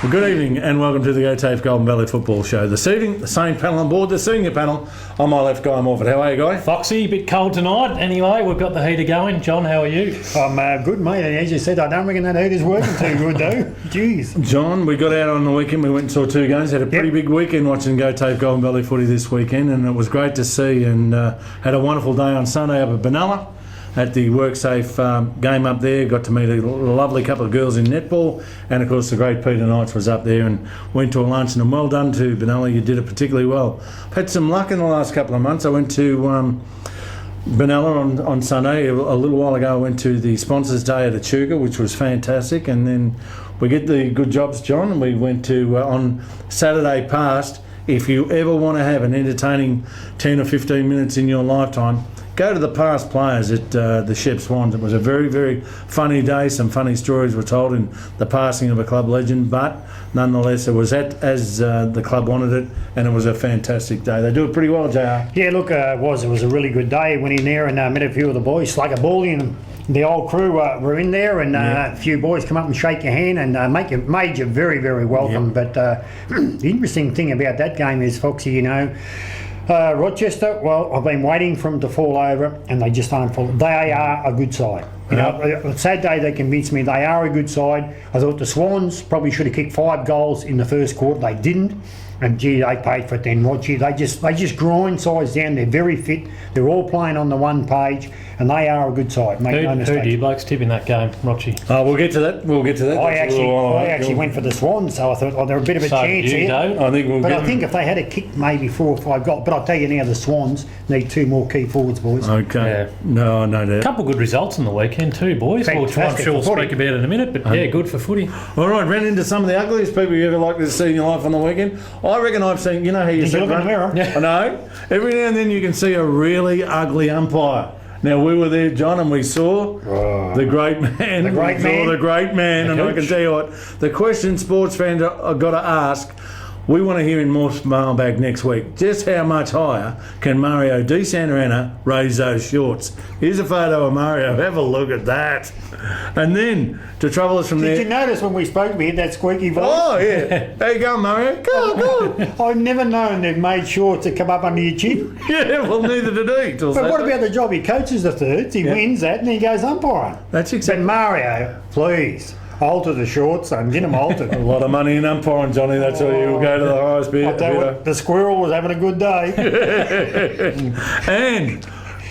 Well, good evening and welcome to the OTAFE Golden Valley Football Show. This evening, the same panel on board, the senior panel. On my left, Guy Morford. How are you, Guy? Foxy, a bit cold tonight. Anyway, we've got the heater going. John, how are you? I'm good, mate. And as you said, I don't reckon that heater's working too good, though. Jeez. John, we got out on the weekend. We went and saw two games. Had a pretty big weekend watching OTAFE Golden Valley footy this weekend, and it was great to see. And had a wonderful day on Sunday up at Benalla at the WorkSafe game up there. Got to meet a lovely couple of girls in netball, and of course the great Peter Knights was up there and went to a luncheon. And well done to Benalla, you did it particularly well. I've had some luck in the last couple of months. I went to Benalla on Sunday. A little while ago I went to the Sponsors Day at Echuca, which was fantastic, and then we get the good jobs, John, and we went to on Saturday past. If you ever want to have an entertaining 10 or 15 minutes in your lifetime, go to the past players at the Shep Swans. It was a very, very funny day. Some funny stories were told in the passing of a club legend, but nonetheless it was as the club wanted it, and it was a fantastic day. They do it pretty well, JR. Yeah, look, it was a really good day. Went in there and met a few of the boys. Slugger Bally and the old crew were in there, and a few boys come up and shake your hand and made you very, very welcome. Yep. But the interesting thing about that game is, Foxy, you know, Rochester, well, I've been waiting for them to fall over, and they just aren't falling. They are a good side. You know, sad day they convinced me they are a good side. I thought the Swans probably should have kicked 5 goals in the first quarter. They didn't. And gee, they paid for it then, Rochi. They just grind sides down. They're very fit. They're all playing on the one page, and they are a good side. Make no mistake. Who do you blokes tip in that game, Rochi? We'll get to that. I actually went for the Swans, so I thought, they're a bit of a chance here. I think if they had a kick, maybe 4 or 5 goals. But I'll tell you now, the Swans need 2 more key forwards, boys. Okay. Yeah. No doubt. A couple of good results on the weekend too, boys. Which I'm sure we'll speak about in a minute. But good for footy. All right, ran into some of the ugliest people you ever liked to see in your life on the weekend. I reckon I've seen. You know how you look in the mirror? Yeah. I know. Every now and then you can see a really ugly umpire. Now, we were there, John, and we saw the great man. The great man. And I can tell you what, the question sports fans have got to ask, we want to hear in more mailbag next week, just how much higher can Mario Di Santarana raise those shorts? Here's a photo of Mario. Have a look at that. And then, to trouble us from there... Did you notice when we spoke, we had that squeaky voice? Oh, yeah. There you go, Mario. Go on. I've never known they've made shorts that come up under your chin. Yeah, well, neither did he. But what about the job? He coaches the thirds, he wins that, and he goes umpiring. That's exactly... But Mario, please... alter the shorts and get them altered. A lot of money in umpiring, Johnny. That's why you go to the highest bid. I'll tell you what, the squirrel was having a good day. And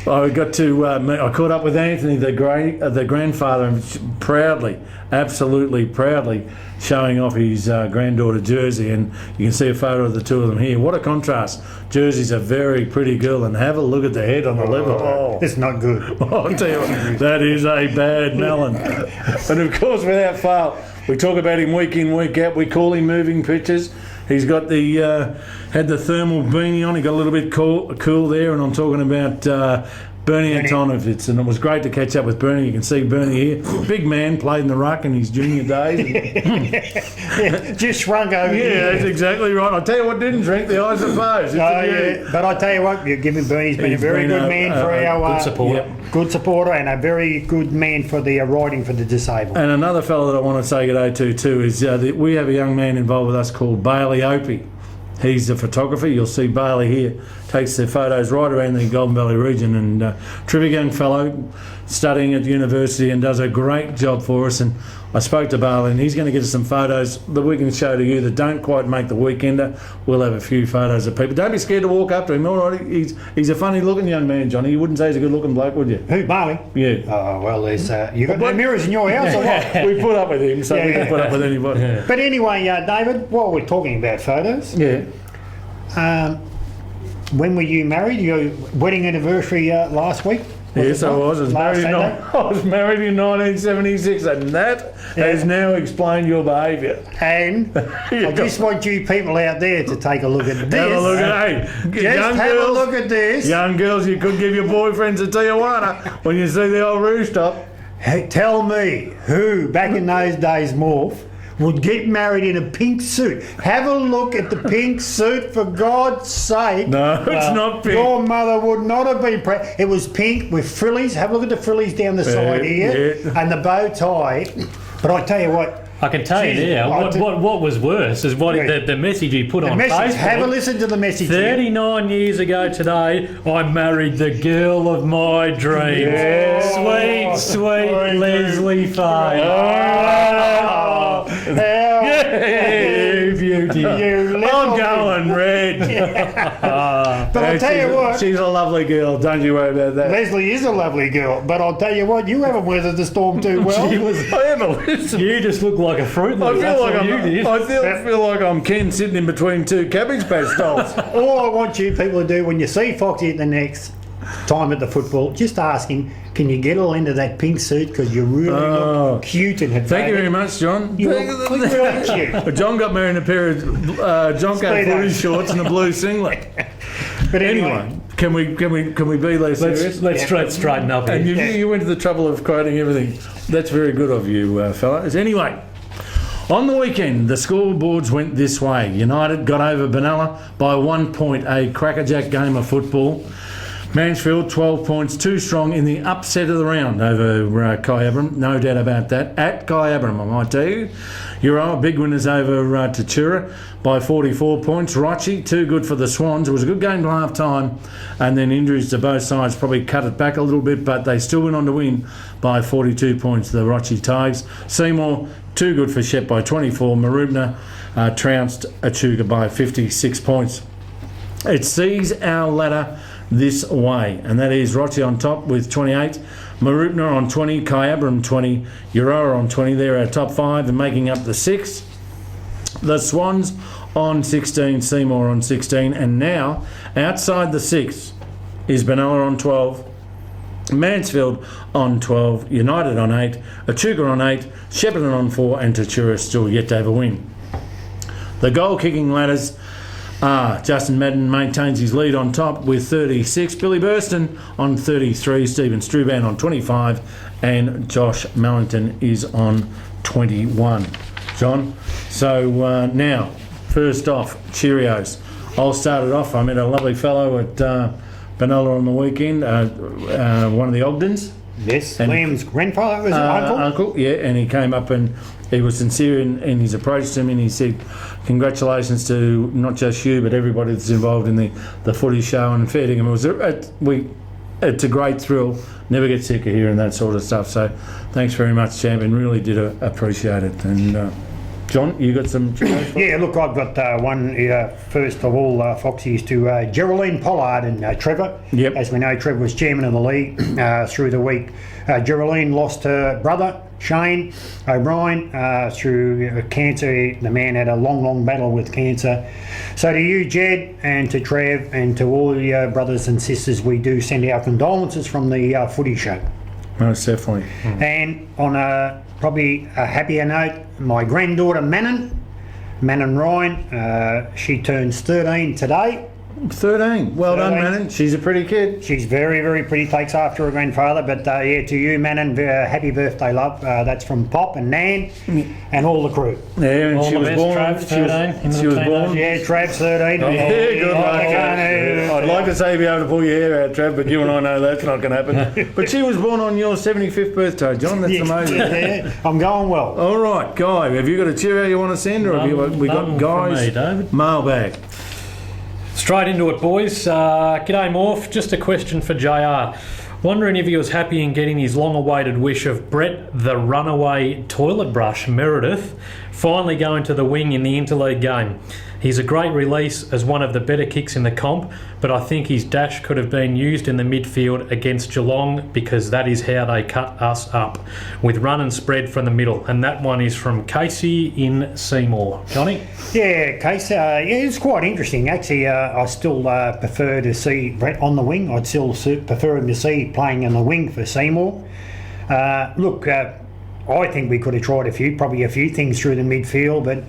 I got to. I caught up with Anthony, the grandfather, and proudly, absolutely proudly, showing off his granddaughter jersey, and you can see a photo of the two of them here. What a contrast! Jersey's a very pretty girl, and have a look at the head on the level. Oh, it's not good. I'll tell you what, that is a bad melon. And of course, without fail, we talk about him week in, week out. We call him moving pictures. He's got the had the thermal beanie on. He got a little bit cool there, and I'm talking about. Bernie Antonovitz, and it was great to catch up with Bernie. You can see Bernie here. Big man, played in the ruck in his junior days. Just shrunk over here. Yeah, that's exactly right. I'll tell you what didn't shrink, the eyes of foes. But I tell you what, you're giving Bernie's been a very good man for our... Good supporter. Good supporter, and a very good man for the riding for the disabled. And another fellow that I want to say good day to too is we have a young man involved with us called Bailey Opie. He's a photographer. You'll see Bailey here. Takes the photos right around the Golden Valley region, and terrific young fellow, studying at university, and does a great job for us. And I spoke to Bailey, and he's going to get us some photos that we can show to you that don't quite make the weekender. We'll have a few photos of people. Don't be scared to walk up to him. All right, he's a funny looking young man, Johnny. You wouldn't say he's a good looking bloke, would you? Who, Bailey? Yeah. Oh well, there's you got no mirrors in your house or what? We put up with him, so we can put up with anybody. Yeah. But anyway, David, while we're talking about photos, when were you married? Your wedding anniversary last week? Yes, I was. I was married in 1976, and that has now explained your behaviour. And I just want you people out there to take a look at this. Have a look at a look at this. Young girls, you could give your boyfriends a Tijuana when you see the old rooftop. Hey, tell me who, back in those days, Morph, would get married in a pink suit. Have a look at the pink suit, for God's sake. No, it's not pink. Your mother would not have been proud. It was pink with frillies. Have a look at the frillies down the side here. And the bow tie. But I tell you what, I can tell you now, what was worse is the message he put on Facebook. Have a listen to the message. 39 years ago today, I married the girl of my dreams. Yeah. Sweet Leslie Fay. Beauty. I'm going red. But I'll tell you what. She's a lovely girl, don't you worry about that. Leslie is a lovely girl, but I'll tell you what, you haven't weathered the storm too well. You just look like a Fruit Loop. I feel like I'm Ken sitting in between two Cabbage Patch dolls. All I want you people to do when you see Foxy at the next time at the football, just ask him, can you get all into that pink suit because you really look cute in it. Thank you very much, John. You look really cute. John got me in a pair of Jonko Footy shorts and a blue singlet. But anyway, can we be less serious? Let's straighten up. And you went to the trouble of quoting everything. That's very good of you, fellas. Anyway, on the weekend, the scoreboards went this way. United got over Benalla by 1 point, a crackerjack game of football. Mansfield, 12 points, too strong in the upset of the round over Kyabram, no doubt about that. At Kyabram, I might tell you. Euroa, big winners over Tatura by 44 points. Rochi, too good for the Swans. It was a good game to half time, and then injuries to both sides probably cut it back a little bit, but they still went on to win by 42 points, the Rochi Tigers. Seymour, too good for Shep by 24. Marubna trounced Echuca by 56 points. It sees our ladder this way, and that is Rochi on top with 28, Marupna on 20, Kyabram 20, Euroa on 20. They're our top five and making up the six. The Swans on 16, Seymour on 16, and now outside the six is Benalla on 12, Mansfield on 12, United on 8, Echuca on 8, Shepparton on 4, and Tatura still yet to have a win. The goal kicking ladders. Justin Madden maintains his lead on top with 36. Billy Burston on 33. Stephen Struban on 25. And Josh Mellington is on 21. John, so now, first off, Cheerios. I'll start it off. I met a lovely fellow at Benalla on the weekend, one of the Ogdens. Yes, Liam's grandfather, was it uncle? Uncle, yeah, and he came up and he was sincere in his approach to me, and he said, congratulations to not just you, but everybody that's involved in the footy show and fair dinkum. It's a great thrill. Never get sick of hearing that sort of stuff. So thanks very much, champion. Really did appreciate it. And John, you got some... Yeah, look, I've got one, first of all, Foxy's to Geraldine Pollard and Trevor. Yep. As we know, Trevor was chairman of the league through the week. Geraldine lost her brother, Shane O'Brien, through cancer. The man had a long battle with cancer. So to you, Jed, and to Trev, and to all your brothers and sisters, we do send our condolences from the footy show. Most definitely. And on probably a happier note, my granddaughter Manon Ryan, she turns 13 today. 13. Well 13. Done, Manon. She's a pretty kid. She's very pretty, takes after her grandfather. But yeah, to you, Manon, happy birthday, love. That's from Pop and Nan and all the crew. Yeah, and all she was born. She was born. Yeah, Trav's 13. Oh, yeah, good luck. I'd like to say you'd be able to pull your hair out, Trav, but you and I know that's not going to happen. But she was born on your 75th birthday, John. That's amazing. Yeah, I'm going well. All right, Guy, have you got a cheerio you want to send, or have we got Guy's me, David. mailbag? Straight into it, boys. G'day, Morph. Just a question for JR. Wondering if he was happy in getting his long-awaited wish of Brett the Runaway Toilet Brush Meredith finally going to the wing in the interleague game. He's a great release as one of the better kicks in the comp, but I think his dash could have been used in the midfield against Geelong because that is how they cut us up, with run and spread from the middle. And that one is from Casey in Seymour. Johnny? Yeah, Casey, it's quite interesting. Actually, I still prefer to see Brett on the wing. I'd still prefer him to see playing on the wing for Seymour. Look, I think we could have tried probably a few things through the midfield, but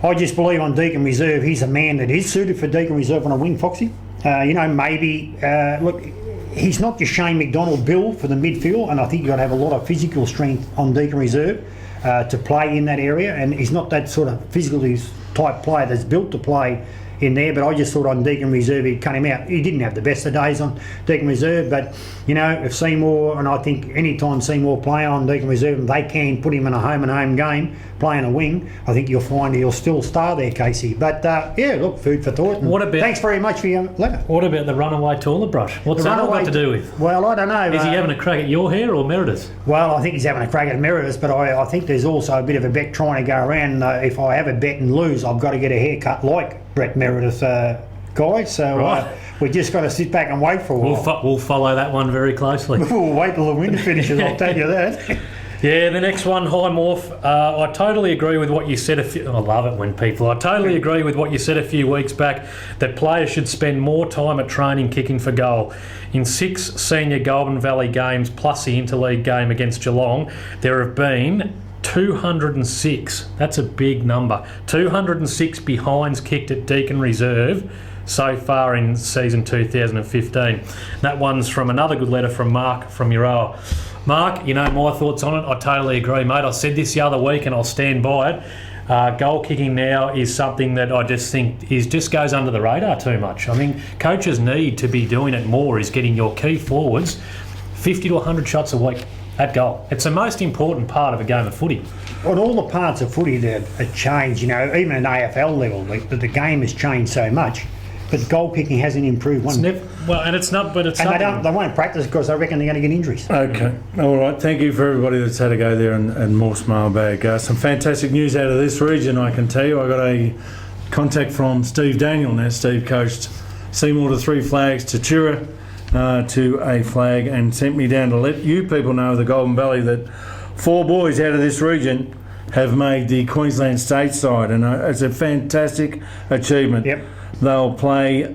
I just believe on Deakin Reserve, he's a man that is suited for Deakin Reserve on a wing, Foxy. Maybe, look, he's not just Shane McDonald Bill for the midfield, and I think you've got to have a lot of physical strength on Deakin Reserve to play in that area, and he's not that sort of physically type player that's built to play in there, but I just thought on Deakin Reserve he'd cut him out. He didn't have the best of days on Deakin Reserve, but if Seymour, and I think any time Seymour play on Deakin Reserve and they can put him in a home game playing a wing, I think you'll find he'll still star there, Casey. But look, food for thought. Thanks very much for your letter. What about the runaway toilet brush? What's that all got to do with? Well, I don't know. Is he having a crack at your hair or Meredith's? Well, I think he's having a crack at Meredith's, but I think there's also a bit of a bet trying to go around. If I have a bet and lose, I've got to get a haircut like Brett Meredith guy. So we just got to sit back and wait for a while. We'll follow that one very closely. We'll wait till the winter finishes, I'll tell you that. Yeah, the next one, hi Morph. I totally agree with what you said. I love it when people. I totally agree with what you said a few weeks back that players should spend more time at training kicking for goal. In 6 senior Goulburn Valley games plus the interleague game against Geelong, there have been 206. That's a big number. 206 behinds kicked at Deakin Reserve so far in season 2015. That one's from another good letter from Mark from Euroa. Mark, my thoughts on it. I totally agree, mate. I said this the other week and I'll stand by it. Goal kicking now is something that I just think just goes under the radar too much. I mean, coaches need to be doing it more, is getting your key forwards 50 to 100 shots a week at goal. It's the most important part of a game of footy. On all the parts of footy that have changed, even at AFL level, the game has changed so much. But goal kicking hasn't improved one. They won't practice because they reckon they're going to get injuries. Okay, all right. Thank you for everybody that's had a go there and Morph's mailbag. Some fantastic news out of this region, I can tell you. I got a contact from Steve Daniel. Now, Steve coached Seymour to 3 flags, to Chura to a flag, and sent me down to let you people know, the Goulburn Valley, that 4 boys out of this region have made the Queensland state side, and it's a fantastic achievement. Yep. They'll play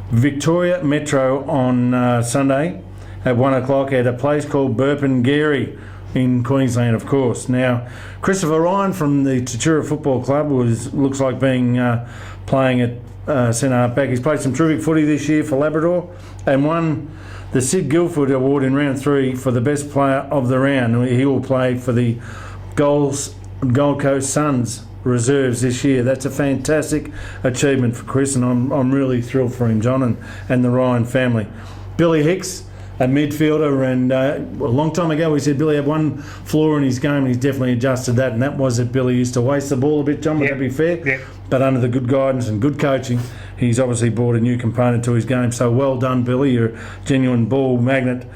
Victoria Metro on Sunday at 1 o'clock at a place called Burpengary in Queensland, of course. Now, Christopher Ryan from the Tachura Football Club looks like being playing at centre half-back. He's played some terrific footy this year for Labrador and won the Sid Guilford Award in round 3 for the best player of the round. He will play for the Gold Coast Suns reserves this year. That's a fantastic achievement for Chris, and I'm really thrilled for him, John, and the Ryan family. Billy Hicks, a midfielder, and a long time ago we said Billy had one flaw in his game, and he's definitely adjusted that, and that was that Billy used to waste the ball a bit, John, would that be fair? Yep. But under the good guidance and good coaching, he's obviously brought a new component to his game. So well done, Billy. You're a genuine ball magnet.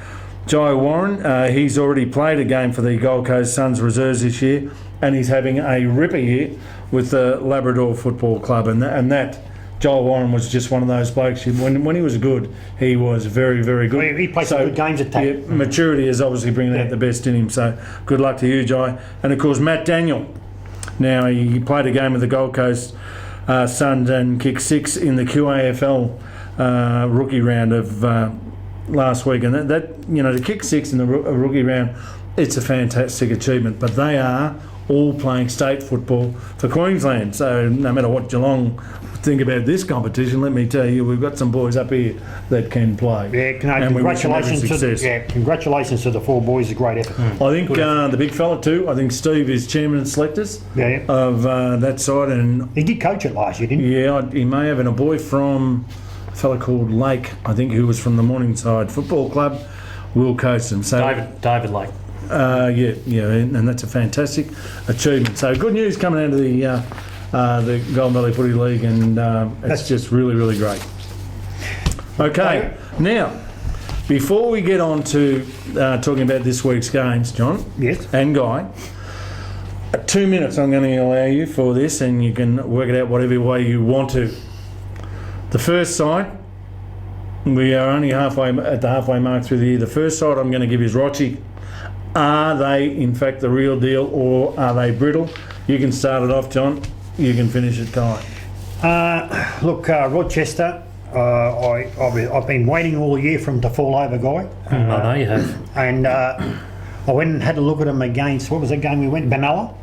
Jai Warren, he's already played a game for the Gold Coast Suns reserves this year, and he's having a ripper here with the Labrador Football Club, and that Joel Warren was just one of those blokes. When he was good, he was very, very good. Well, he played some good games at TAC. Yeah, maturity is obviously bringing out the best in him, so good luck to you, Jai. And of course, Matt Daniel. Now, he played a game with the Gold Coast Suns and kicked 6 in the QAFL rookie round of last week, and that to kick 6 in the rookie round, it's a fantastic achievement. But they are all playing state football for Queensland, so no matter what Geelong think about this competition, let me tell you, we've got some boys up here that can play. Yeah, congratulations to the 4 boys. A great effort. I think the big fella too. I think Steve is chairman and selectors of that side, and he did coach it last year, didn't he? Yeah, he may have, and a boy from a fella called Lake, I think, who was from the Morningside Football Club, will coach them. So David Lake. And that's a fantastic achievement. So good news coming out of the Goulburn Valley Footy League, and it's just really, really great. Okay, now before we get on to talking about this week's games, John, yes, and Guy, 2 minutes I'm going to allow you for this, and you can work it out whatever way you want to. The first side, we are only at the halfway mark through the year. The first side I'm going to give is Rochi. Are they, in fact, the real deal, or are they brittle? You can start it off, John. You can finish it, Guy. Rochester, I've been waiting all year for them to fall over, Guy. I know you have. And I went and had a look at them against, what was that game we went? Benalla.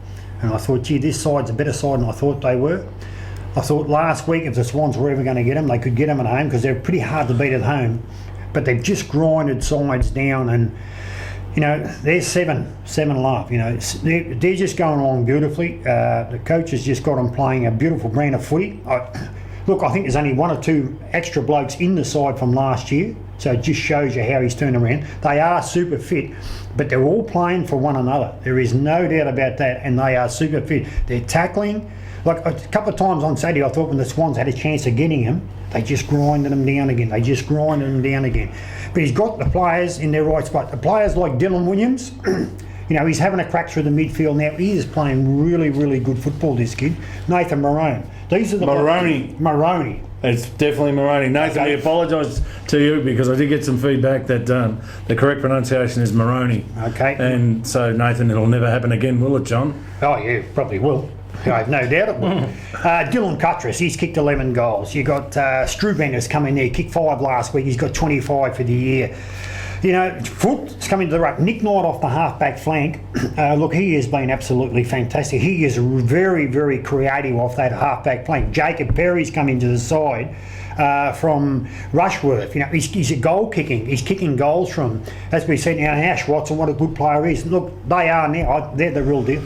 And I thought, gee, this side's a better side than I thought they were. I thought last week, if the Swans were ever going to get them, they could get them at home, because they're pretty hard to beat at home. But they've just grinded sides down, and they're 7.5. They're just going along beautifully. The coach has just got them playing a beautiful brand of footy. look, I think there's only 1 or 2 extra blokes in the side from last year, so it just shows you how he's turned around. They are super fit, but they're all playing for one another. There is no doubt about that, and they are super fit. They're tackling. Like a couple of times on Saturday, I thought when the Swans had a chance of getting him, they just grinded them down again. But he's got the players in their right spot. The players like Dylan Williams, you know, he's having a crack through the midfield now. He is playing really, really good football, this kid. Nathan Morone. These are the Moroney. It's definitely Moroney. Nathan, Okay. we apologise to you because I did get some feedback that the correct pronunciation is Moroney. Okay. And so, Nathan, it'll never happen again, will it, John? Oh, yeah, probably will. I have no doubt it will. Dylan Cuttress, he's kicked 11 goals. You got Strubanger's come in there, kicked 5 last week. He's got 25 for the year. You know, Foot's coming to the ruck. Nick Knight off the half-back flank. Look, he has been absolutely fantastic. He is very, very creative off that half-back flank. Jacob Perry's come into the side from Rushworth. You know, he's a goal kicking. He's kicking goals from, as we said now, Ash Watson, what a good player he is. Look, they are now. They're the real deal.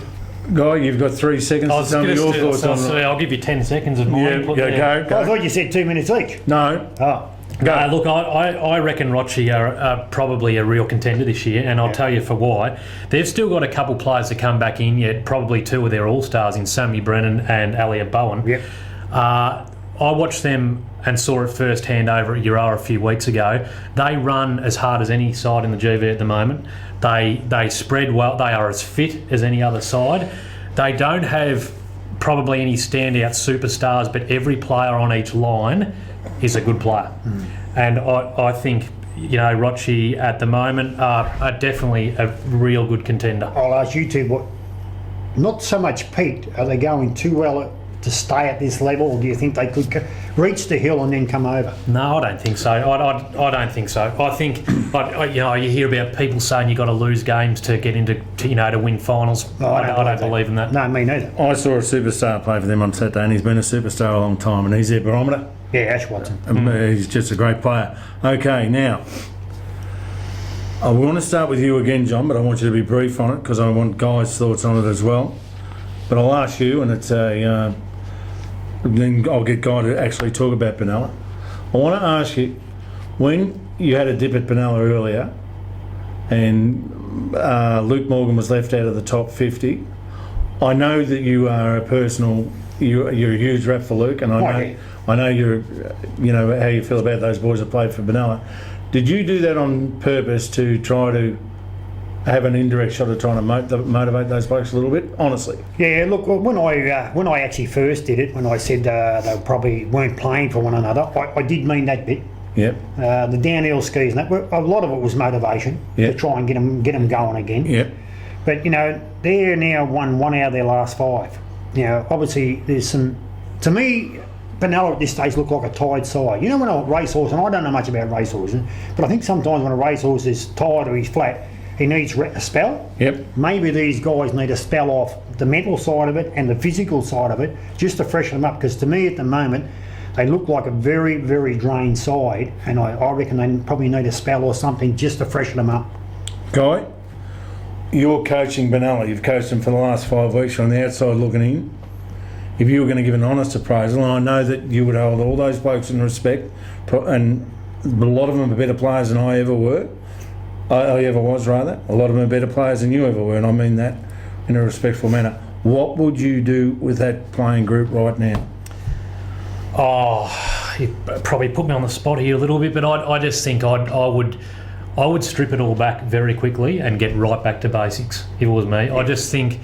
Guy, you've got 3 seconds to tell me your thoughts on it. I'll give you 10 seconds of mine. Yeah, Put go. I thought you said 2 minutes each. No. Oh. Look, I reckon Rochi are probably a real contender this year, and I'll tell you for why. They've still got a couple players to come back in yet, probably 2 of their all-stars in Sammy Brennan and Elliot Bowen. Yep. I watched them and saw it firsthand over at Euroa a few weeks ago. They run as hard as any side in the GV at the moment. They spread well. They are as fit as any other side. They don't have probably any standout superstars, but every player on each line is a good player. And I think, you know, Rochi at the moment are definitely a real good contender. I'll ask you two, what? Not so much Pete. Are they going too well to stay at this level, or do you think they could reach the hill and then come over? No, I don't think so. I don't think so. I think, you know, you hear about people saying you've got to lose games to get into, to win finals. I don't believe in that. No, me neither. I saw a superstar play for them on Saturday, and he's been a superstar a long time, and he's their barometer. Yeah, Ash Watson. He's just a great player. Okay, now, I want to start with you again, John, but I want you to be brief on it because I want Guy's thoughts on it as well. But I'll ask you, and it's then I'll get Guy to actually talk about Benalla. I want to ask you, when you had a dip at Benalla earlier, and Luke Morgan was left out of the top 50, I know that you are you're a huge rep for Luke, and I know you're, you know, how you feel about those boys that played for Benalla. Did you do that on purpose to try to have an indirect shot of trying to motivate those blokes a little bit, honestly? Yeah, look, when I actually first did it, when I said they probably weren't playing for one another, I did mean that bit. Yep. The downhill skis and that, a lot of it was motivation to try and get them going again. Yep. But, you know, they're now won 1 out of their last 5. You know, obviously there's some, to me, Benalla at this stage look like a tired side. You know, when a racehorse, and I don't know much about racehorses, but I think sometimes when a racehorse is tired or he's flat, he needs a spell. Yep. Maybe these guys need to spell off the mental side of it and the physical side of it just to freshen them up, because to me at the moment they look like a very, very drained side, and I reckon they probably need a spell or something just to freshen them up. Guy, you're coaching Benalla. You've coached them for the last 5 weeks. You're on the outside looking in. If you were going to give an honest appraisal, and I know that you would hold all those blokes in respect, and a lot of them are better players than I ever were. I ever was, rather. A lot of them are better players than you ever were, and I mean that in a respectful manner. What would you do with that playing group right now? Oh, you probably put me on the spot here a little bit, but I just think I would strip it all back very quickly and get right back to basics if it was me. I just think,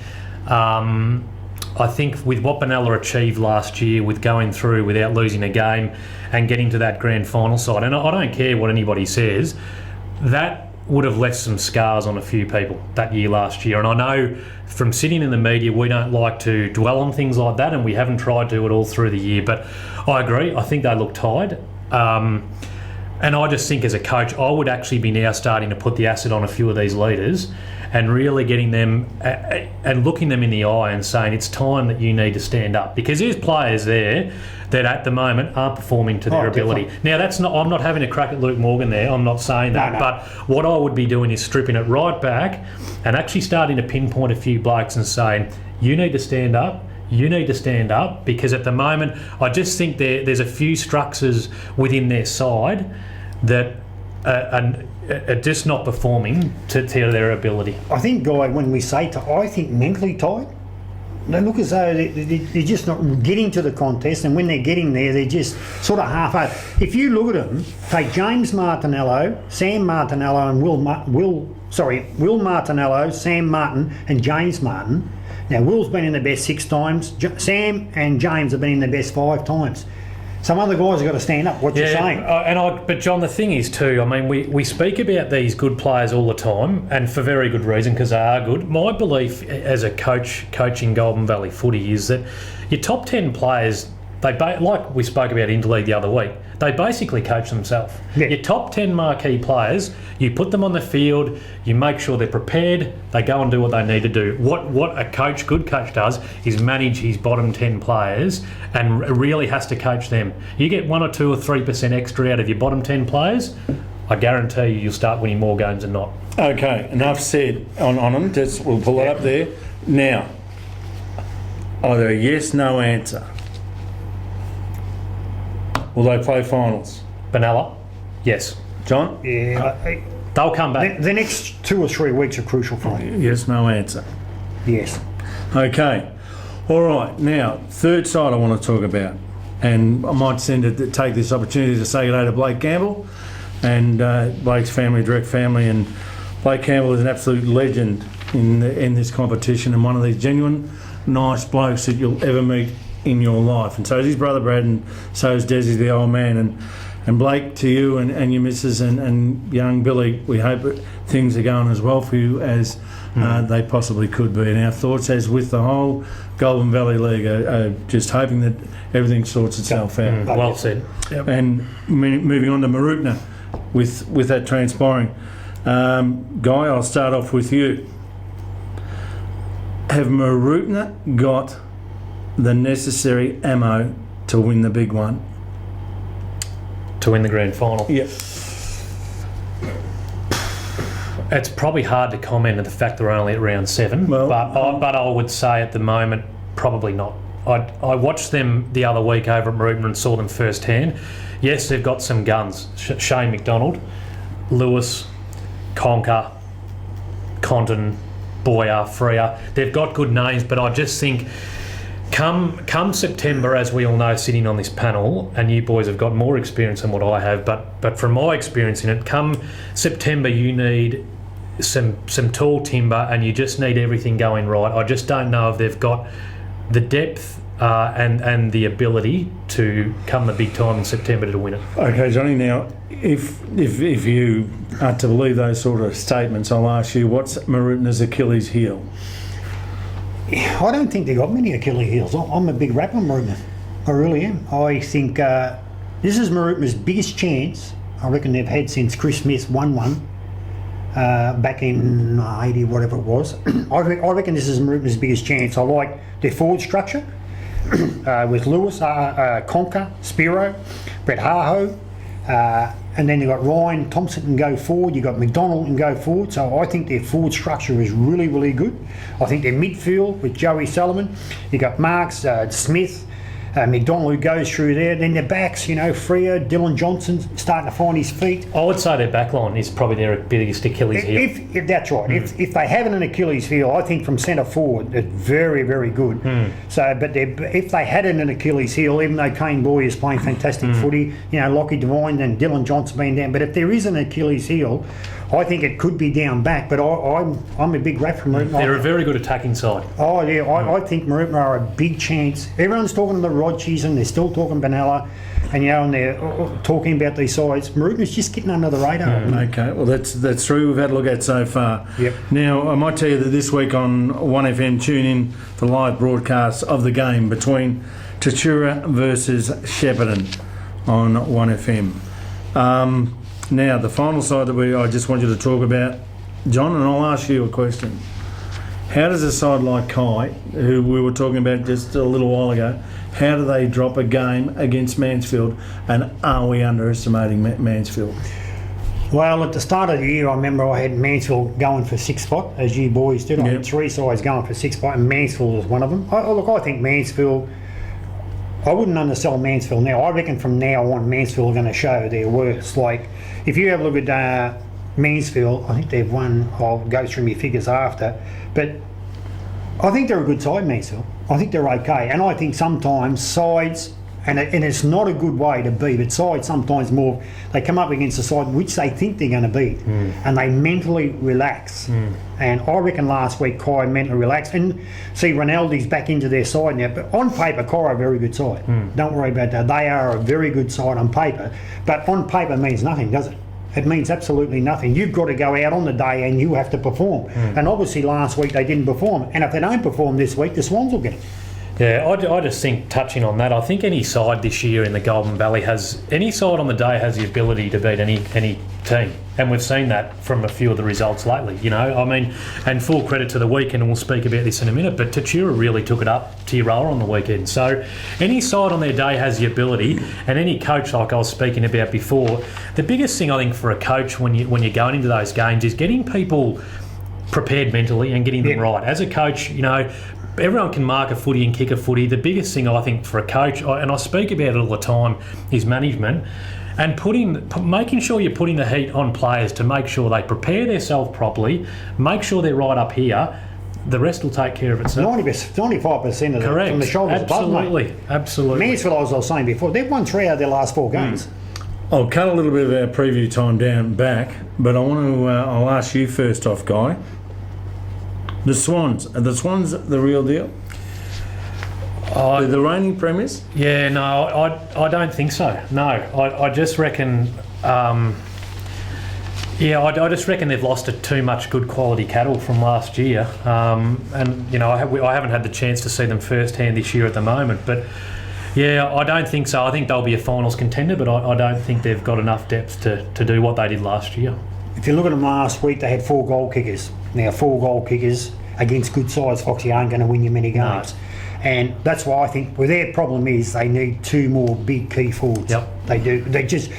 I think with what Benalla achieved last year, with going through without losing a game and getting to that grand final side, and I don't care what anybody says, that would have left some scars on a few people that year last year. And I know from sitting in the media, we don't like to dwell on things like that, and we haven't tried to at all through the year. But I agree, I think they look tired. And I just think as a coach, I would actually be now starting to put the acid on a few of these leaders and really getting them and looking them in the eye and saying it's time that you need to stand up, because there's players there that at the moment aren't performing to their ability. Definitely. Now that's not, I'm not having a crack at Luke Morgan there, I'm not saying that, No. but what I would be doing is stripping it right back and actually starting to pinpoint a few blokes and saying you need to stand up, you need to stand up, because at the moment I just think there's a few structures within their side that are just not performing to their ability. I think, Guy, when we say I think mentally tired. They look as though they're just not getting to the contest, and when they're getting there, they're just sort of half-hearted. If you look at them, take James Martinello, Sam Martinello, and Will Martinello, Sam Martin, and James Martin. Now, Will's been in the best 6 times. Sam and James have been in the best 5 times. Some other guys have got to stand up. What you're saying? But John, the thing is too, I mean, we speak about these good players all the time, and for very good reason, because they are good. My belief as a coach coaching Golden Valley Footy is that your top 10 players, like we spoke about Interleague the other week, they basically coach themselves. Yeah. Your top 10 marquee players, you put them on the field, you make sure they're prepared, they go and do what they need to do. What a good coach does is manage his bottom 10 players and really has to coach them. You get 1 or 2 or 3% extra out of your bottom 10 players, I guarantee you'll start winning more games than not. Okay, enough said on them. We'll pull it up there. Now, either a yes, no answer. Will they play finals? Benalla? Yes. John? Yeah. They'll come back. The next 2 or 3 weeks are crucial for them. Yes, no answer. Yes. Okay. All right. Now, third side I want to talk about. And I might take this opportunity to say good day to Blake Campbell and Blake's family, direct family. And Blake Campbell is an absolute legend in this competition, and one of these genuine, nice blokes that you'll ever meet in your life. And so is his brother Brad, and so is Desi, the old man. And Blake, to you and your missus and young Billy, we hope that things are going as well for you as they possibly could be. And our thoughts, as with the whole Golden Valley League, are just hoping that everything sorts itself out. Well said. Yep. And moving on to Mooroopna with that transpiring. Guy, I'll start off with you. Have Mooroopna got the necessary ammo to win the big one? To win the grand final? Yep. It's probably hard to comment on the fact they're only at round 7, Well, but I would say at the moment, probably not. I watched them the other week over at Mooroopna and saw them firsthand. Yes, they've got some guns. Shane McDonald, Lewis, Conker, Condon, Boyer, Freer. They've got good names, but I just think come September, as we all know, sitting on this panel, and you boys have got more experience than what I have, but from my experience in it, come September you need some tall timber, and you just need everything going right. I just don't know if they've got the depth and the ability to come the big time in September to win it. Okay, Johnny. Now, if you are to believe those sort of statements, I'll ask you, what's Mooroopna's Achilles heel? I don't think they got many Achilles heels. I'm a big rap on Mooroopna. I really am. I think this is Mooroopna's biggest chance I reckon they've had since Chris Smith won one back in 80, whatever it was. I reckon this is Mooroopna's biggest chance. I like their forward structure with Lewis, Conker, Spiro, Brett Harho, and then you've got Ryan Thompson can go forward, you've got McDonald can go forward, so I think their forward structure is really, really good. I think their midfield with Joey Sullivan, you've got Marks, Smith, McDonald who goes through there, then their backs, Freer, Dylan Johnson starting to find his feet. I would say their back line is probably their biggest Achilles heel. If that's right, if they have an Achilles heel, I think from centre forward, it's very, very good. So, but if they had an Achilles heel, even though Kane Boy is playing fantastic footy, Lockie Devine and Dylan Johnson being down, but if there is an Achilles heel, I think it could be down back, but I'm a big rap from Mooroopna. They're a very good attacking side. Oh yeah, I think Mooroopna are a big chance. Everyone's talking to the Rodgies and they're still talking Benalla, and and they're talking about these sides. Mooroopna's just getting under the radar. Okay, well that's true. We've had a look at so far. Yep. Now I might tell you that this week on 1FM, tune in for live broadcasts of the game between Tatura versus Shepparton on 1FM. Now, the final side that I just want you to talk about, John, and I'll ask you a question. How does a side like Kai, who we were talking about just a little while ago, how do they drop a game against Mansfield, and are we underestimating Mansfield? Well, at the start of the year, I remember I had Mansfield going for 6th spot, as you boys did. I Yep. had 3 sides going for 6th spot, and Mansfield was one of them. I think Mansfield, I wouldn't undersell Mansfield now. I reckon from now on, Mansfield are going to show their worth. Like, if you have a look at Mansfield, I think they've won, I'll go through my figures after, but I think they're a good side, Mansfield. I think they're okay. And I think sometimes sides, and it's not a good way to be, but sides sometimes more, they come up against a side which they think they're going to beat, and they mentally relax. And I reckon last week Kai mentally relaxed. And see, Ronaldo's back into their side now, but on paper, Kai are a very good side. Don't worry about that. They are a very good side on paper, but on paper means nothing, does it? It means absolutely nothing. You've got to go out on the day and you have to perform. And obviously last week they didn't perform. And if they don't perform this week, the Swans will get it. Yeah, I just think, touching on that, I think any side this year in the Golden Valley any side on the day has the ability to beat any team. And we've seen that from a few of the results lately, you know. I mean, and full credit to the weekend, and we'll speak about this in a minute, but Tatura really took it up to Tiroa on the weekend. So any side on their day has the ability, and any coach, like I was speaking about before, the biggest thing I think for a coach when you're going into those games is getting people prepared mentally and getting them right. As a coach, you know, everyone can mark a footy and kick a footy. The biggest thing I think for a coach, and I speak about it all the time, is management and making sure you're putting the heat on players to make sure they prepare themselves properly, make sure they're right up here. The rest will take care of itself. 95% of Correct. from the shoulders Absolutely. above, mate. Absolutely. Mansfield, as I was saying before, they've won 3 out of their last 4 games. I'll cut a little bit of our preview time down back, but I want to. I'll ask you first off, Guy. The Swans. Are the Swans the real deal? The reigning premiers? Yeah, no, I don't think so. No, I just reckon. I just reckon they've lost too much good quality cattle from last year, and you know I haven't had the chance to see them firsthand this year at the moment, but yeah, I don't think so. I think they'll be a finals contender, but I don't think they've got enough depth to do what they did last year. If you look at them last week, they had 4 goal kickers. Now, 4 goal kickers against good sides, Foxy, aren't going to win you many games. And that's why I think their problem is they need 2 more big key forwards. Yep. They do.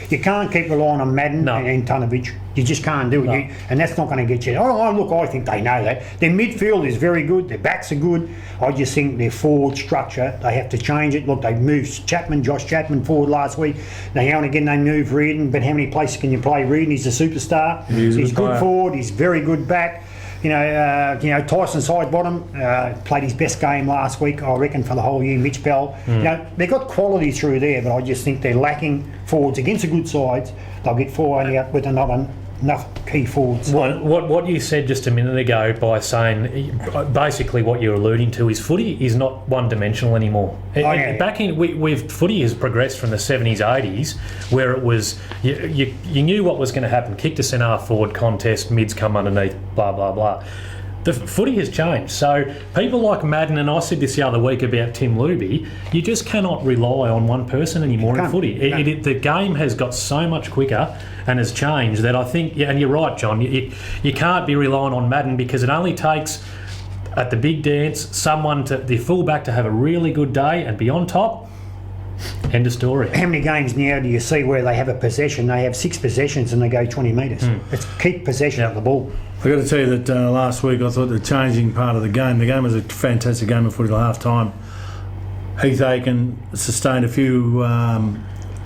You can't keep relying on Madden and Tunovich. You just can't do it. No. And that's not going to get you. I think they know that. Their midfield is very good. Their backs are good. I just think their forward structure, they have to change it. Look, they moved Josh Chapman forward last week. Now and again they move Reardon, but how many places can you play Reardon? He's a superstar. He's good forward. He's very good back. You know, Tyson Sidebottom played his best game last week, I reckon, for the whole year. Mitch Bell. You know, they've got quality through there, but I just think they're lacking forwards against the good sides. They'll get 4 only out with enough key forwards. What you said just a minute ago by saying basically what you're alluding to is footy is not one-dimensional anymore. Back in footy has progressed from the 70s, 80s, where it was you knew what was going to happen. Kick to centre, forward contest, mids come underneath, blah blah blah. The footy has changed. So people like Madden, and I said this the other week about Tim Luby, you just cannot rely on one person anymore in footy. The game has got so much quicker and has changed that I think, and you're right, John, you can't be relying on Madden because it only takes, at the big dance, the fullback to have a really good day and be on top. End of story. How many games now do you see where they have a possession? They have 6 possessions and they go 20 metres. It's keep possession of the ball. I've got to tell you that last week I thought the changing part of the game was a fantastic game of footy at half time. Heath Aiken sustained a few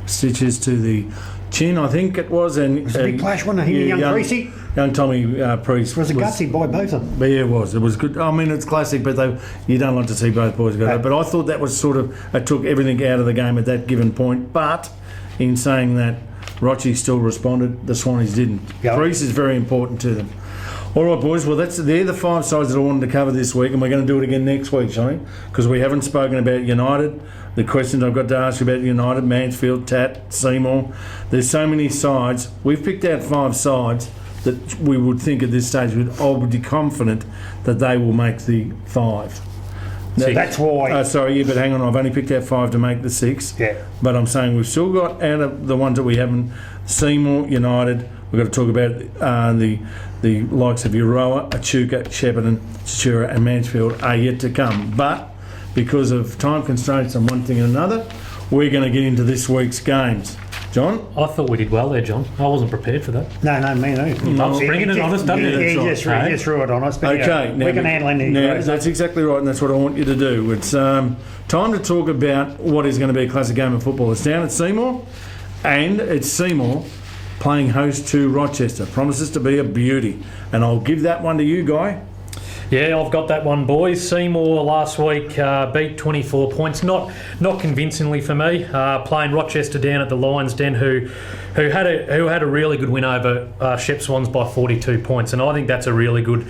stitches to the chin, I think it was. And, it was a big clash, wasn't it? Young Greasy? Young Tommy Priest. It was a gutsy by both of them. But yeah, it was. It was good. I mean, it's classic, but you don't like to see both boys go there. But I thought that was sort of, it took everything out of the game at that given point. But in saying that, Rochi still responded, the Swannies didn't. Yep. Priest is very important to them. All right, boys. Well, they're the 5 sides that I wanted to cover this week, and we're going to do it again next week, Johnny, because we haven't spoken about United. The questions I've got to ask you about United, Mansfield, Tat, Seymour. There's so many sides. We've picked out 5 sides that we would think at this stage I would be confident that they will make the 5. So that's why. But hang on. I've only picked out 5 to make the 6. Yeah. But I'm saying we've still got, out of the ones that we haven't, Seymour, United. We've got to talk about the likes of Euroa, Echuca, Shepparton, Tatura and Mansfield are yet to come. But because of time constraints and one thing and another, we're going to get into this week's games. John? I thought we did well there, John. I wasn't prepared for that. No, me no. I was bringing it honest, don't you? Yeah, That's just threw it on us. But Okay, we can handle anything. now that's exactly right, and that's what I want you to do. It's time to talk about what is going to be a classic game of football. It's down at Seymour, and it's Seymour playing host to Rochester. Promises to be a beauty, and I'll give that one to you, Guy. Yeah, I've got that one, boys. Seymour last week beat 24 points, not convincingly for me. Playing Rochester down at the Lions Den, who had a really good win over Shep Swans by 42 points, and I think that's a really good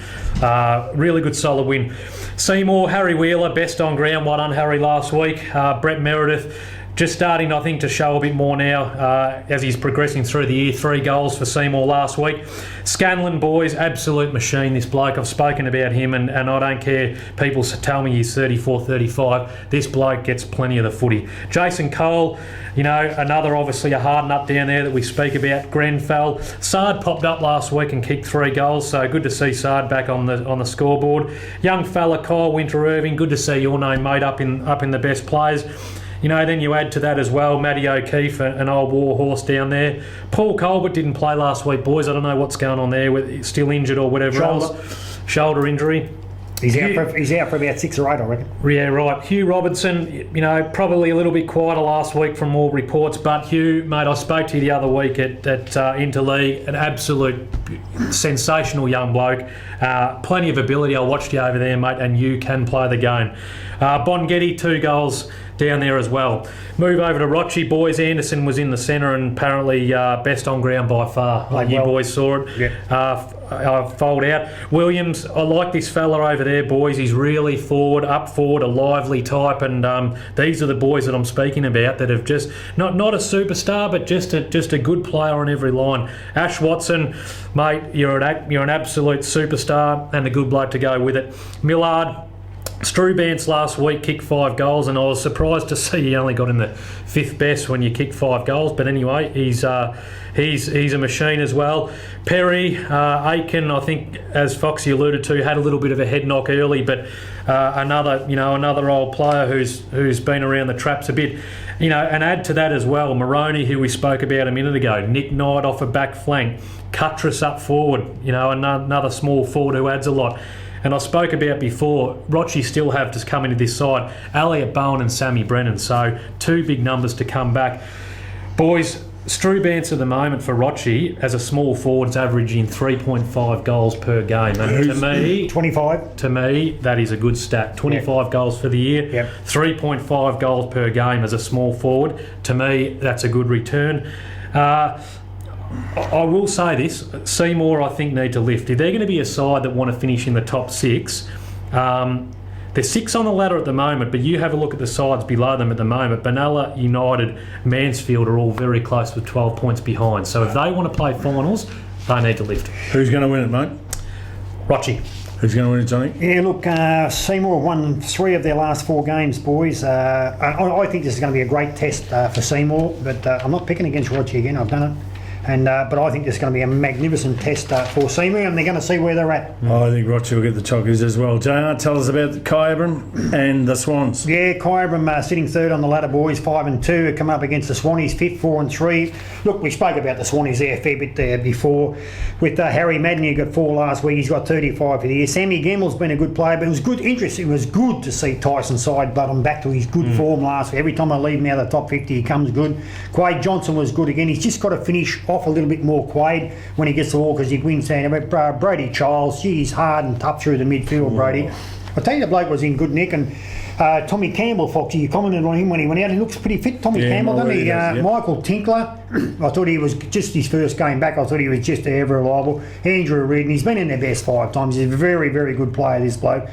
solid win. Seymour, Harry Wheeler, best on ground. Well done, Harry, last week. Brett Meredith, just starting, I think, to show a bit more now as he's progressing through the year. 3 goals for Seymour last week. Scanlon, boys, absolute machine, this bloke. I've spoken about him, and I don't care. People tell me he's 34, 35. This bloke gets plenty of the footy. Jason Cole, another obviously a hard nut down there that we speak about. Grenfell. Sard popped up last week and kicked 3 goals, so good to see Sard back on the scoreboard. Young fella Kyle Winter-Irving, good to see your name, mate, up in the best players. Then you add to that as well, Matty O'Keefe, an old warhorse down there. Paul Colbert didn't play last week, boys. I don't know what's going on there, with still injured or whatever else. Shoulder injury. He's out for about 6 or 8, I reckon. Yeah, right. Hugh Robertson, probably a little bit quieter last week from all reports, but Hugh, mate, I spoke to you the other week at Interleague, an absolute sensational young bloke. Plenty of ability. I watched you over there, mate, and you can play the game. Bongetti, 2 goals down there as well. Move over to Rochi, boys. Anderson was in the centre and apparently best on ground by far. You boys saw it. Yeah. Fold out. Williams, I like this fella over there, boys. He's really up forward, a lively type, and these are the boys that I'm speaking about that have just not a superstar, but just a good player on every line. Ash Watson, mate, you're an absolute superstar and a good bloke to go with it. Millard. Strubance last week kicked 5 goals, and I was surprised to see he only got in the 5th best when you kick 5 goals. But anyway, he's a machine as well. Perry, Aiken, I think, as Foxy alluded to, had a little bit of a head knock early, but another old player who's been around the traps a bit. And add to that as well, Moroney, who we spoke about a minute ago, Nick Knight off a back flank, Cuttress up forward, another small forward who adds a lot. And I spoke about before, Rochi still have to come into this side, Elliot Bowen and Sammy Brennan, so 2 big numbers to come back. Boys, Strubance at the moment for Rochi as a small forward is averaging 3.5 goals per game. And to me, 25. To me, that is a good stat. 25 goals for the year, 3.5 goals per game as a small forward. To me, that's a good return. I will say this, Seymour I think need to lift. If they're going to be a side that want to finish in the top 6, they're 6 on the ladder at the moment, but you have a look at the sides below them at the moment. Benalla, United, Mansfield are all very close with 12 points behind. So if they want to play finals, they need to lift. Who's going to win it, mate? Rochi. Who's going to win it, Johnny? Yeah, look, Seymour won 3 of their last 4 games, boys. I think this is going to be a great test for Seymour, but I'm not picking against Rochi again. I've done it. But I think this is going to be a magnificent test for Seymour, and they're going to see where they're at. I think Rochi will get the chockies as well. JR, tell us about Kyabram and the Swans. Yeah, Kyabram sitting 3rd on the ladder, boys, 5-2. Come up against the Swannies, 5th, 4-3. Look, we spoke about the Swannies there a fair bit there before. With Harry Madden, he got 4 last week. He's got 35 for the year. Sammy Gamble's been a good player, but it was good interest. It was good to see Tyson Sidebottom back to his good form last week. Every time I leave him out of the top 50, he comes good. Quaid Johnson was good again. He's just got to finish off a little bit more Quaid when he gets the ball, because he wins down. But Brady Charles, he's hard and tough through the midfield, Brady. I tell you, the bloke was in good nick. And Tommy Campbell, Foxy, you commented on him when he went out. He looks pretty fit, Tommy Campbell, doesn't he? Michael Tinkler, I thought he was just his first game back. I thought he was just ever reliable. Andrew Reardon, he's been in their best 5 times. He's a very, very good player, this bloke.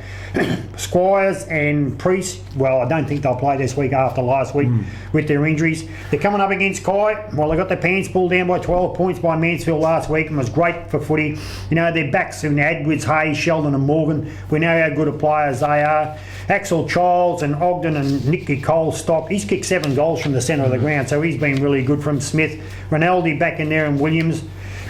Squires and Priest, well, I don't think they'll play this week after last week with their injuries. They're coming up against Kai. Well, they got their pants pulled down by 12 points by Mansfield last week, and was great for footy. Their backs in Edwards, Hayes, Sheldon and Morgan. We know how good a players they are. Axel Childs and Ogden and Nicky Cole stop. He's kicked 7 goals from the centre of the ground, so he's been really good from Smith. Rinaldi back in there and Williams.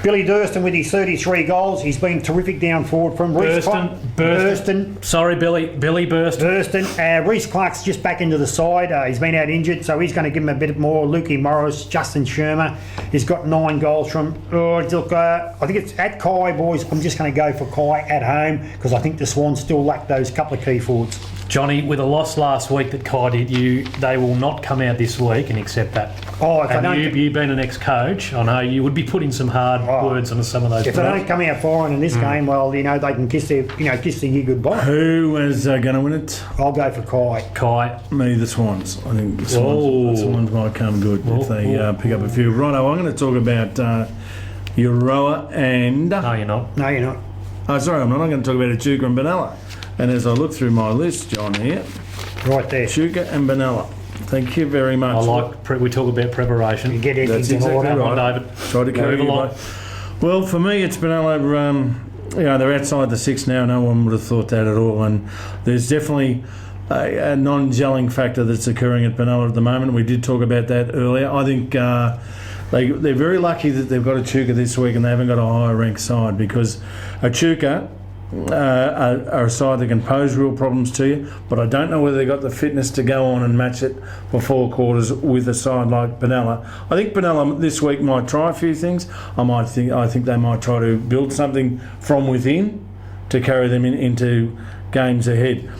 Billy Durston with his 33 goals. He's been terrific down forward from Reece Burston. Sorry, Billy Burston. Reece Clark's just back into the side. He's been out injured, so he's going to give him a bit more. Lukey Morris, Justin Shermer. He's got 9 goals from. I think it's at Kai, boys. I'm just going to go for Kai at home because I think the Swans still lack those couple of key forwards. Johnny, with a loss last week that Kai did, they will not come out this week and accept that. You've been an ex-coach, I know you would be putting some hard words on some of those. If they don't come out firing in this game, well, they can kiss their year goodbye. Who is going to win it? I'll go for Kai. Me, the Swans. I think the Swans might come good if they pick up a few. Righto, I'm going to talk about Euroa and... No, you're not. Oh, sorry, I'm not. I'm going to talk about Echuca and Benalla. And as I look through my list, John, here... Right there. Echuca and Benalla. Thank you very much. We talk about preparation. You get That's exactly right. David. Try to carry along. Well, for me, it's Benalla. They're outside the 6 now. No one would have thought that at all. And there's definitely a non-gelling factor that's occurring at Benalla at the moment. We did talk about that earlier. I think they're very lucky that they've got Echuca this week and they haven't got a higher ranked side, because Echuca are a side that can pose real problems to you, but I don't know whether they've got the fitness to go on and match it for 4 quarters with a side like Benalla. I think Benalla this week might try a few things. I think they might try to build something from within to carry them into games ahead.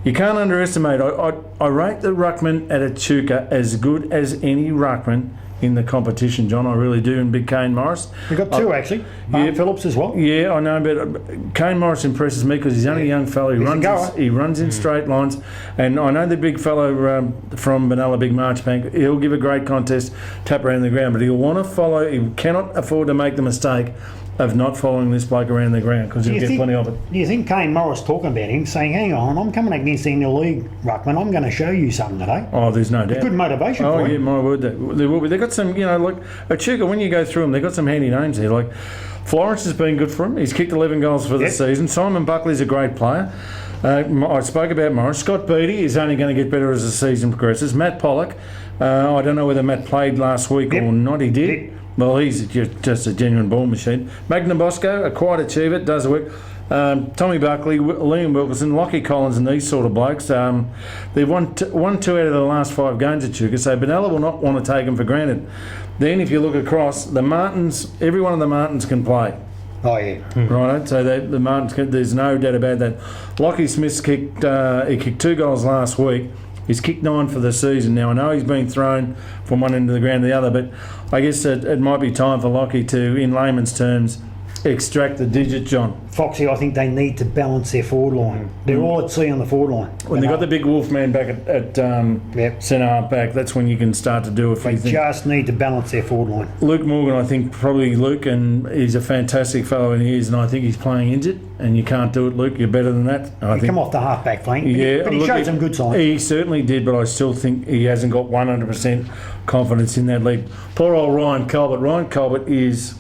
You can't underestimate. I rate the ruckman at Echuca as good as any ruckman in the competition, John. I really do. And big Kane Morris. We've got 2 actually. Phillips as well. Yeah, I know, but Kane Morris impresses me because he's only a young fellow. He runs in straight lines, and I know the big fellow from Benalla, Big Marchbank. He'll give a great contest, tap around the ground, but he'll want to follow. He cannot afford to make the mistake of not following this bloke around the ground, because he'll get plenty of it. Do you think Kane Morris talking about him, saying, hang on, I'm coming against the league ruckman, I'm going to show you something today? Oh, there's no doubt. Good motivation for him. Oh, yeah, my word, there will be. They've got some, like Echuca, when you go through them, they've got some handy names here. Like Florence has been good for him. He's kicked 11 goals for the season. Simon Buckley's a great player. I spoke about Morris. Scott Beattie is only going to get better as the season progresses. Matt Pollock, I don't know whether Matt played last week or not. He did. Well, he's just a genuine ball machine. Magna Bosco, a quiet achiever, does the work. Tommy Buckley, Liam Wilkinson, Lockie Collins and these sort of blokes. They've won 2 out of the last 5 games at Echuca, so Benalla will not want to take them for granted. Then if you look across, the Martins, every one of the Martins can play. Oh, yeah. Right, so the Martins, there's no doubt about that. Lockie Smith's kicked 2 goals last week. He's kicked 9 for the season. Now, I know he's been thrown from one end of the ground to the other, but I guess it might be time for Lockie to, in layman's terms, extract the digit, John. Foxy, I think they need to balance their forward line. They're all at sea on the forward line. When they've got the big wolf man back at centre half back, that's when you can start to do a few things. They just need to balance their forward line. Luke Morgan, I think probably Luke, and he's a fantastic fellow in his, and I think he's playing injured, and you can't do it, Luke. You're better than that. He come off the half back flank, but he showed some good signs. He certainly did, but I still think he hasn't got 100% confidence in that league. Poor old Ryan Colbert. Ryan Colbert is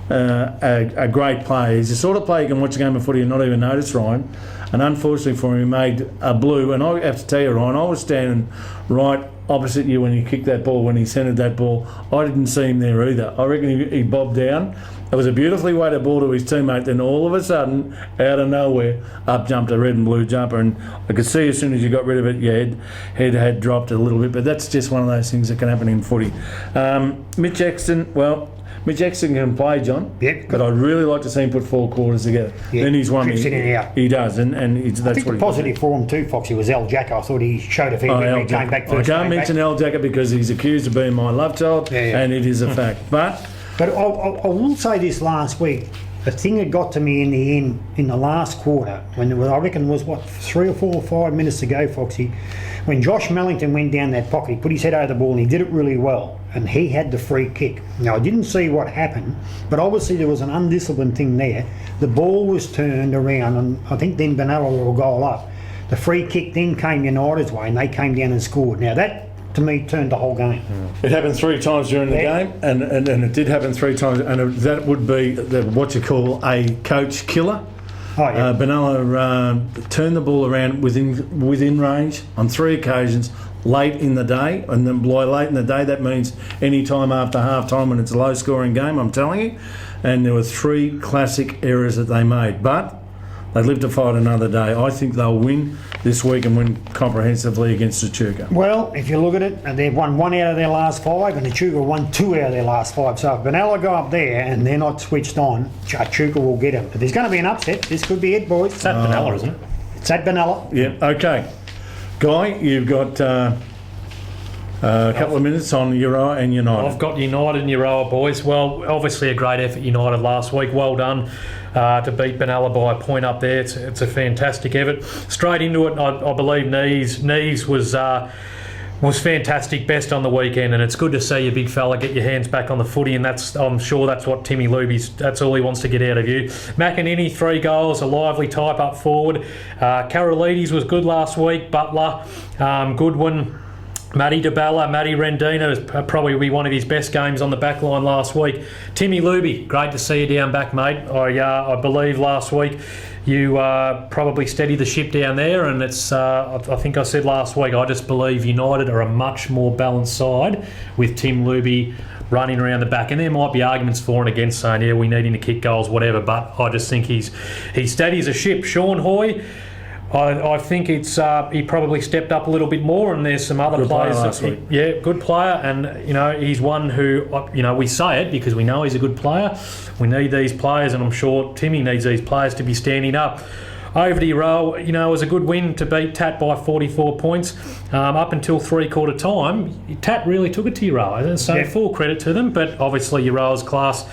a great player. He's the sort of player you can watch a game of footy and not even notice, Ryan. And unfortunately for him, he made a blue. And I have to tell you, Ryan, I was standing right opposite you when he kicked that ball, when he centred that ball. I didn't see him there either. I reckon he bobbed down. It was a beautifully weighted ball to his teammate. Then all of a sudden, out of nowhere, up jumped a red and blue jumper. And I could see as soon as you got rid of it, your head had dropped a little bit. But that's just one of those things that can happen in footy. Mitch Exton can play, John. Yep. But I'd really like to see him put 4 quarters together. Yep. Then he's won. He does, and that's I think the positive for him too, Foxy, was El Jacker. I thought he showed a fair bit when he came back first. I can't mention El Jacker because he's accused of being my love child, and it is a fact. But I will say this last week. The thing that got to me in the end, in the last quarter, when there was, I reckon, was 3 or 4 or 5 minutes to go, Foxy, when Josh Mellington went down that pocket, he put his head over the ball and he did it really well, and he had the free kick. Now, I didn't see what happened, but obviously there was an undisciplined thing there. The ball was turned around, and I think then Benalla will goal up. The free kick then came United's way, and they came down and scored. Now, that, to me, turned the whole game. It happened 3 times during the game, and it did happen 3 times, and that would be what you call a coach killer. Oh, yeah. Benalla turned the ball around within range on 3 occasions late in the day, and then by late in the day that means any time after half time when it's a low scoring game, I'm telling you. and there were 3 classic errors that they made. But they live to fight another day. I think they'll win this week and win comprehensively against Echuca. Well, if you look at it, they've won 1 out of their last 5, and Echuca won 2 out of their last 5. So if Benalla go up there and they're not switched on, Echuca will get them. But there's going to be an upset. This could be it, boys. It's at Benalla, isn't it? It's at Benalla. Yeah, okay. Guy, you've got a couple of minutes on Euroa and United. I've got United and Euroa, boys. Well, obviously a great effort, United, last week. Well done to beat Benalla by a point up there. It's a fantastic effort. Straight into it, I believe Neves was fantastic, best on the weekend, and it's good to see you, big fella, get your hands back on the footy, and I'm sure that's what Timmy that's all he wants to get out of you. McEnany, 3 goals, a lively type up forward. Karolides was good last week. Butler, Goodwin, Matty DeBella, Matty Rendina is probably be one of his best games on the back line last week. Timmy Luby, great to see you down back, mate. I believe last week you probably steadied the ship down there, and it's I think I said last week, I just believe United are a much more balanced side with Tim Luby running around the back, and there might be arguments for and against saying, yeah, we need him to kick goals, whatever, but I just think he's steady as a ship. Sean Hoy, I think it's he probably stepped up a little bit more, and there's some other Good player players. last week. Yeah, good player, and he's one who we say it because we know he's a good player. We need these players, and I'm sure Timmy needs these players to be standing up. Over to Euroa, it was a good win to beat Tat by 44 points. Up until 3/4 time, Tat really took it to Euroa, so full credit to them, but obviously Euroa's class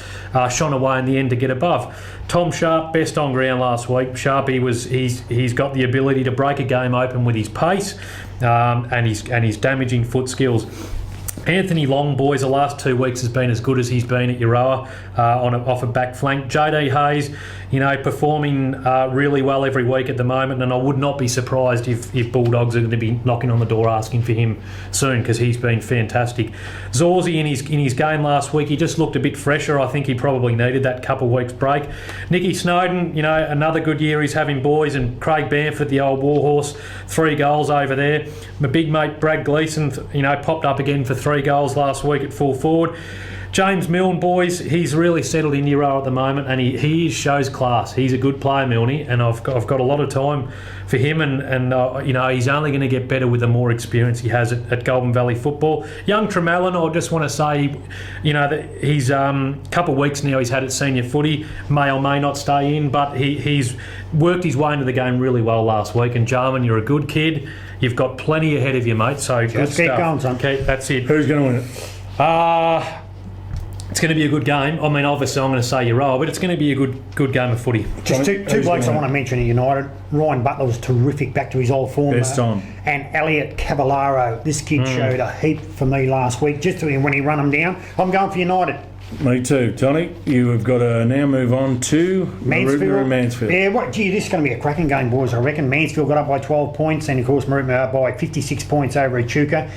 shone away in the end to get above. Tom Sharp, best on ground last week. Sharp, he's got the ability to break a game open with his pace and his damaging foot skills. Anthony Long, boys, the last 2 weeks has been as good as he's been at Euroa off a back flank. JD Hayes, performing really well every week at the moment, and I would not be surprised if Bulldogs are going to be knocking on the door asking for him soon, because he's been fantastic. Zorzy in his game last week, he just looked a bit fresher. I think he probably needed that couple of weeks break. Nicky Snowden, another good year he's having, boys, and Craig Bamford, the old warhorse, 3 goals over there. My big mate Brad Gleeson, popped up again for 3 goals last week at full forward. James Milne, boys, he's really settled in Euro at the moment, and he shows class. He's a good player, Milne, and I've got a lot of time for him, and he's only going to get better with the more experience he has at Golden Valley football. Young Tremelin, I just want to say, that he's couple of weeks now he's had at senior footy, may or may not stay in, but he's worked his way into the game really well last week. And Jarman, you're a good kid. You've got plenty ahead of you, mate. So just keep going, son. Okay, that's it. Who's going to win it? It's going to be a good game. I mean, obviously, I'm going to say Euroa, but it's going to be a good game of footy. Just two blokes I want to mention at United. Ryan Butler was terrific, back to his old form. Best on. And Elliot Cavallaro. This kid showed a heap for me last week, just when he run them down. I'm going for United. Me too. Tony, you have got to now move on to Mansfield. Yeah, this is going to be a cracking game, boys, I reckon. Mansfield got up by 12 points, and of course Maribyrnong up by 56 points over Echuca.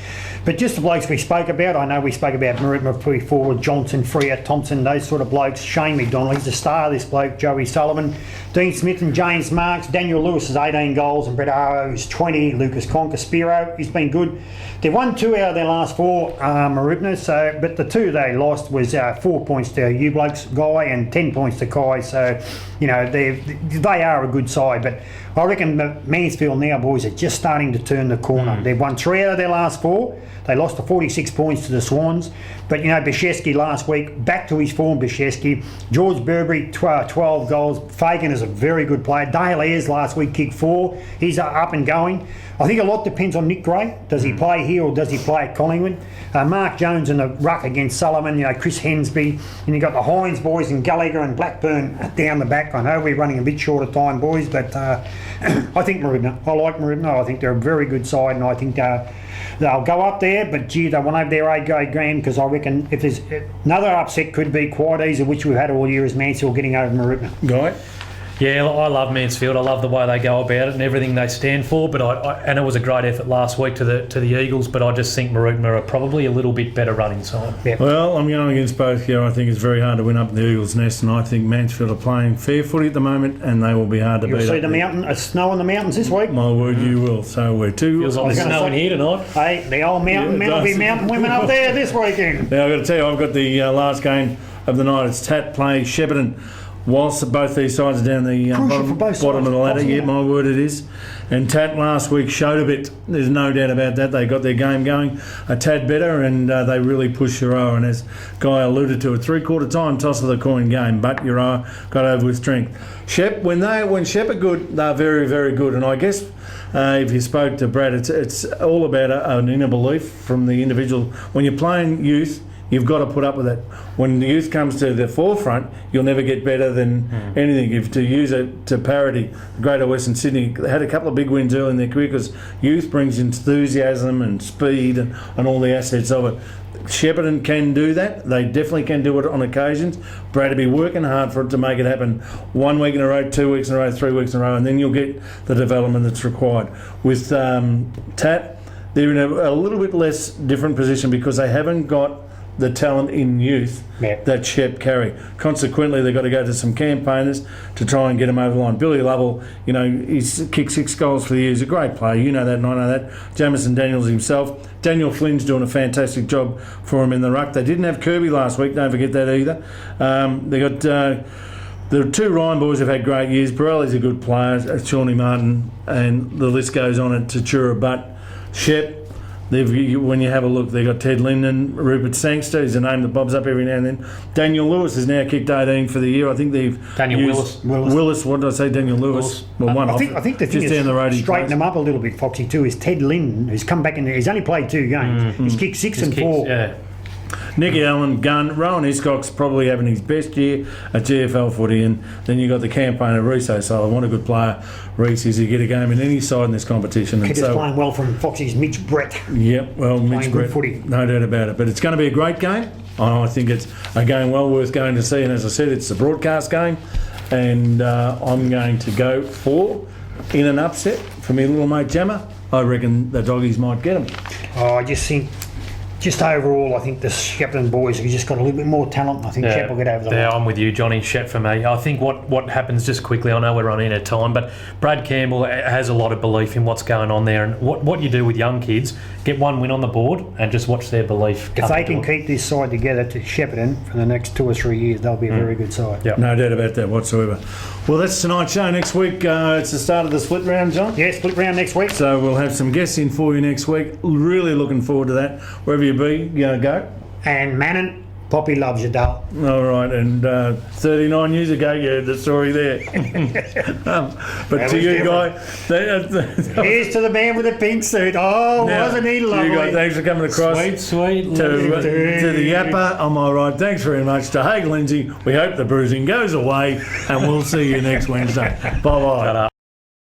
But just the blokes we spoke about, I know we spoke about Maribyrnong pretty forward, Johnson, Freer, Thompson, those sort of blokes. Shane McDonald, he's the star of this bloke, Joey Sullivan, Dean Smith and James Marks, Daniel Lewis has 18 goals, and Brett Arrow's 20, Lucas Concaspiro, he's been good. They've won 2 out of their last 4, Maribyrnong, but the 2 they lost was 4 points to you blokes, Guy, and 10 points to Kai, so, they are a good side, but I reckon Mansfield now, boys, are just starting to turn the corner. They've won 3 out of their last 4. They lost to 46 points to the Swans. But, Bishesky last week, back to his form, Bishesky. George Burberry, 12 goals. Fagan is a very good player. Dale Ayres last week kicked 4. He's up and going. I think a lot depends on Nick Gray. Does he play here or does he play at Collingwood? Mark Jones in the ruck against Sullivan, Chris Hensby. And you've got the Hines boys and Gallagher and Blackburn down the back. I know we're running a bit short of time, boys, but I think Maribyrnong. I like Maribyrnong. I think they're a very good side, and I think they'll go up there, but gee, they won't have their A game, because I reckon if there's another upset could be quite easy, which we've had all year, is Mansfield getting over Maribyrnong. Guy? Yeah, I love Mansfield. I love the way they go about it and everything they stand for. But and it was a great effort last week to the Eagles. But I just think Maribyrnong are probably a little bit better running side. Yep. Well, I'm going against both here. I think it's very hard to win up in the Eagles' nest, and I think Mansfield are playing fair footy at the moment, and they will be hard to beat. You'll see the snow on the mountains this week. My word, you will. So we're two. Feels like there's snow in here tonight. Hey, the old mountain men will be mountain women up there this weekend. Now I've got to tell you, I've got the last game of the night. It's Tat play Shepparton. Whilst both these sides are down the bottom of the ladder, yeah, my word it is. And Tat last week showed a bit. There's no doubt about that. They got their game going a tad better, and they really pushed Uriah. And as Guy alluded to, a 3/4 time toss of the coin game, but Uriah got over with strength. When Shep are good, they're very, very good. And I guess if you spoke to Brad, it's all about an inner belief from the individual. When you're playing youth, you've got to put up with it. When the youth comes to the forefront, you'll never get better than anything. If to use it to parody, Greater Western Sydney had a couple of big wins early in their career because youth brings enthusiasm and speed and all the assets of it. Shepparton can do that. They definitely can do it on occasions. Brad will be working hard for it to make it happen 1 week in a row, 2 weeks in a row, 3 weeks in a row, and then you'll get the development that's required. With Tat, they're in a little bit less different position because they haven't got the talent in youth that Shep carry. Consequently, they've got to go to some campaigners to try and get them over the line. Billy Lovell, he's kicked 6 goals for the year. He's a great player. You know that and I know that. Jamison Daniels himself. Daniel Flynn's doing a fantastic job for him in the ruck. They didn't have Kirby last week. Don't forget that either. They got... the 2 Ryan boys have had great years. Borelli's a good player. Shawnee Martin. And the list goes on at Tatura. But Shep... when you have a look, they've got Ted Linden, Rupert Sangster, he's a name that bobs up every now and then. Daniel Lewis has now kicked 18 for the year. I think they've Willis. What did I say? Daniel Lewis. Well, one I think the thing just down the road. Straighten them up a little bit, Foxy, too, is Ted Linden, who's come back in there. He's only played 2 games. He's kicked 6 and 4. Yeah. Nicky Allen, gun. Rowan Hiscock's probably having his best year at GFL footy, and then you got the campaigner Reece O'Sullivan. What a good player Reece is. He get a game in any side in this competition. Kid is playing well from Foxy's Mitch Brett. Yep, well, Mitch Brett, footy. No doubt about it. But it's going to be a great game. I think it's a game well worth going to see, and as I said, it's a broadcast game, and I'm going to go for, in an upset, for me little mate Jammer, I reckon the doggies might get him. Oh, I just think... Just overall, I think the Shepparton boys have just got a little bit more talent. I think Shep will get over the line. Yeah, I'm with you, Johnny. Shep for me. I think what happens, just quickly, I know we're running out of time, but Brad Campbell has a lot of belief in what's going on there. And what you do with young kids, get 1 win on the board and just watch their belief. If they can keep this side together to Shepparton for the next 2 or 3 years, they'll be a very good side. Yep. No doubt about that whatsoever. Well, that's tonight's show. Next week, it's the start of the split round, John. Yeah, split round next week. So we'll have some guests in for you next week. Really looking forward to that. Wherever you be, go. And Mannon, Poppy loves you, Dale. All right, and 39 years ago, you heard the story there. But to you, Guy, here's to the man with the pink suit. Oh, now, wasn't he lovely? You guys, thanks for coming across. Sweet. To the Yapper on my right. Thanks very much to Haig Lindsay. We hope the bruising goes away, and we'll see you next Wednesday. Bye-bye.